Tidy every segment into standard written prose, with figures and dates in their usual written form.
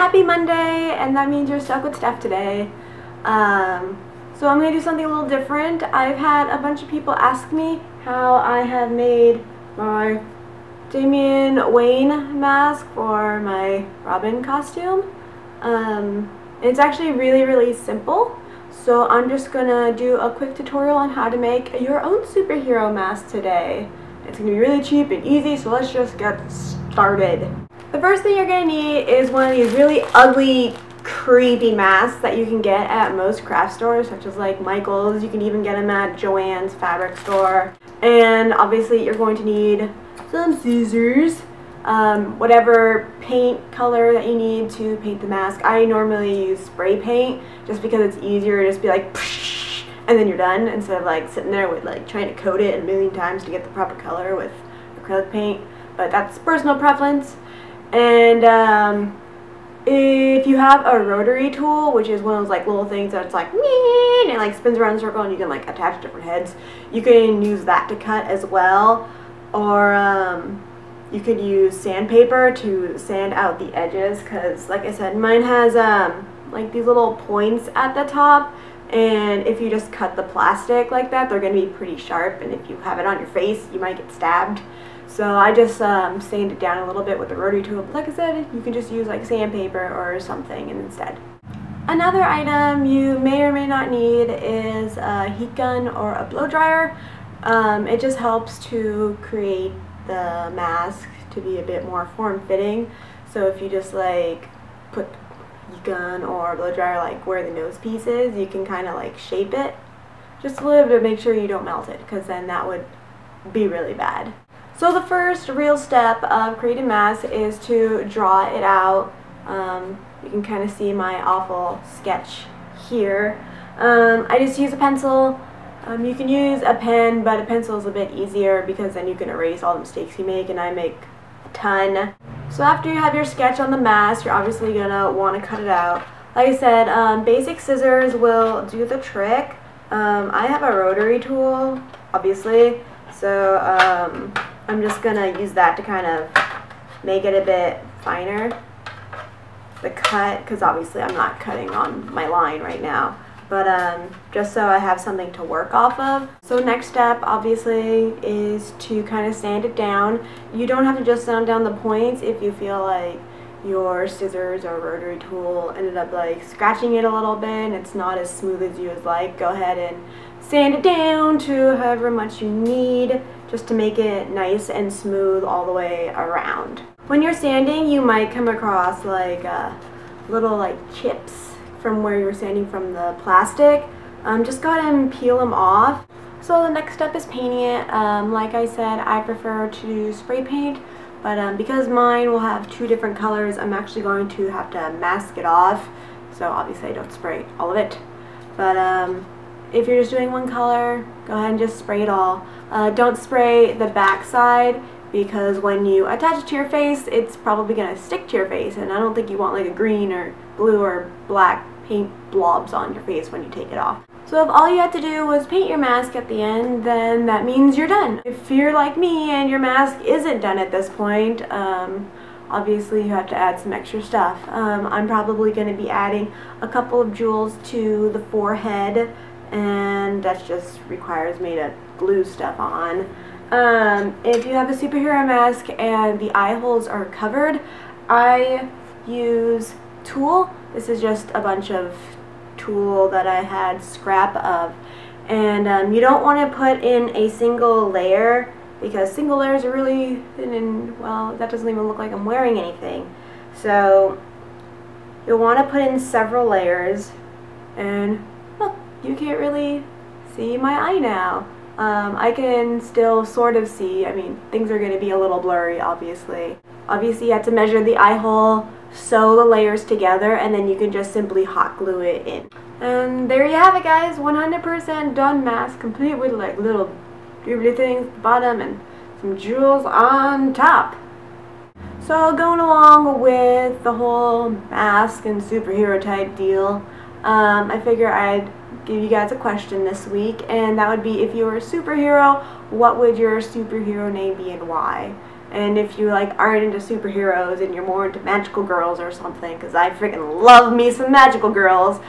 Happy Monday, and that means you're stuck with Steph today. So I'm going to do something a little different. I've had a bunch of people ask me how I have made my Damian Wayne mask for my Robin costume. It's actually really simple. So I'm just going to do a quick tutorial on how to make your own superhero mask today. It's going to be really cheap and easy, so let's just get started. The first thing you're going to need is one of these really ugly, creepy masks that you can get at most craft stores, such as like Michael's. You can even get them at Joann's fabric store. And obviously you're going to need some scissors, whatever paint color that you need to paint the mask. I normally use spray paint just because it's easier to just be like psh, and then you're done, instead of like sitting there with like trying to coat it a million times to get the proper color with acrylic paint. But that's personal preference. And if you have a rotary tool, which is one of those like little things that's like and it like spins around in a circle and you can like attach different heads, you can use that to cut as well. Or you could use sandpaper to sand out the edges, because like I said, mine has like these little points at the top, and if you just cut the plastic like that, they're going to be pretty sharp, and if you have it on your face, you might get stabbed. So I just sand it down a little bit with the rotary tool. But like I said, you can just use like sandpaper or something instead. Another item you may or may not need is a heat gun or a blow dryer. It just helps to create the mask to be a bit more form-fitting. So if you just like put heat gun or blow dryer like where the nose piece is, you can kind of like shape it just a little bit to make sure you don't melt it, because then that would be really bad. So the first real step of creating masks is to draw it out. You can kind of see my awful sketch here. I just use a pencil. You can use a pen, but a pencil is a bit easier because then you can erase all the mistakes you make, and I make a ton. So after you have your sketch on the mask, you're obviously going to want to cut it out. Like I said, basic scissors will do the trick. I have a rotary tool, obviously, so I'm just going to use that to kind of make it a bit finer, the cut, because obviously I'm not cutting on my line right now. But just so I have something to work off of. So next step obviously is to kind of sand it down. You don't have to just sand down the points. If you feel like your scissors or rotary tool ended up like scratching it a little bit and it's not as smooth as you would like, go ahead and sand it down to however much you need, just to make it nice and smooth all the way around. When you're sanding, you might come across like little like chips from where you're sanding from the plastic. Just go ahead and peel them off. So the next step is painting it. Like I said, I prefer to spray paint, but because mine will have two different colors, I'm actually going to have to mask it off. So obviously I don't spray all of it. But if you're just doing one color, go ahead and just spray it all. Don't spray the back side, because when you attach it to your face, it's probably going to stick to your face, and I don't think you want like a green or blue or black paint blobs on your face when you take it off. So if all you had to do was paint your mask at the end, then that means you're done. If you're like me and your mask isn't done at this point, obviously you have to add some extra stuff. I'm probably going to be adding a couple of jewels to the forehead, and that just requires me to glue stuff on. If you have a superhero mask and the eye holes are covered, I use tulle. This is just a bunch of tulle that I had scrap of, and you don't want to put in a single layer, because single layers are really thin, and well, that doesn't even look like I'm wearing anything. So you'll want to put in several layers, and look, you can't really see my eye now. I can still sort of see. I mean, things are going to be a little blurry, obviously. Obviously, you have to measure the eye hole, sew the layers together, and then you can just simply hot glue it in. And there you have it, guys. 100% done mask, complete with like little doobly things at the bottom and some jewels on top. So going along with the whole mask and superhero type deal, I figure I'd give you guys a question this week, and that would be, if you were a superhero, what would your superhero name be and why? And if you like aren't into superheroes and you're more into magical girls or something, because I freaking love me some magical girls,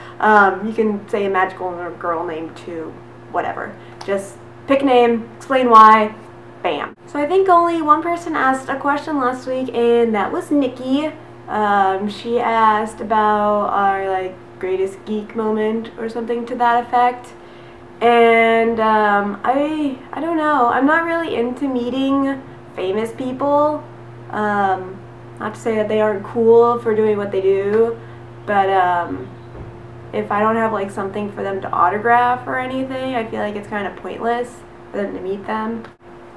you can say a magical girl name too, whatever. Just pick a name, explain why, bam. So I think only one person asked a question last week, and that was Nikki. She asked about our like greatest geek moment or something to that effect. And I don't know. I'm not really into meeting famous people. Not to say that they aren't cool for doing what they do, but if I don't have like something for them to autograph or anything, I feel like it's kind of pointless for them to meet them.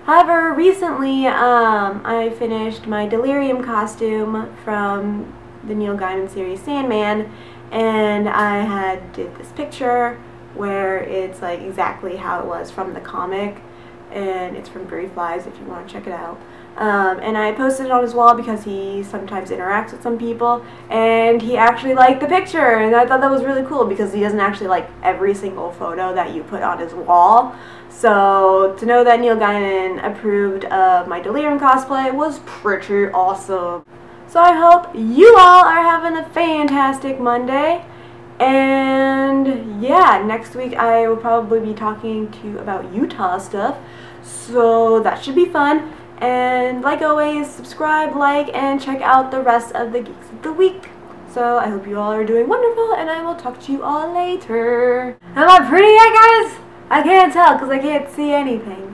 However, recently I finished my Delirium costume from the Neil Gaiman series Sandman, and I did this picture where it's like exactly how it was from the comic, and it's from Blurry if you want to check it out. And I posted it on his wall because he sometimes interacts with some people, and he actually liked the picture, and I thought that was really cool because he doesn't actually like every single photo that you put on his wall. So to know that Neil Gaiman approved of my Delirium cosplay was pretty awesome. So I hope you all are having a fantastic Monday. And yeah, next week I will probably be talking to you about Utah stuff, so that should be fun. And like always, subscribe, like, and check out the rest of the Geeks of the Week. So I hope you all are doing wonderful, and I will talk to you all later. Am I pretty yet, guys? I can't tell because I can't see anything.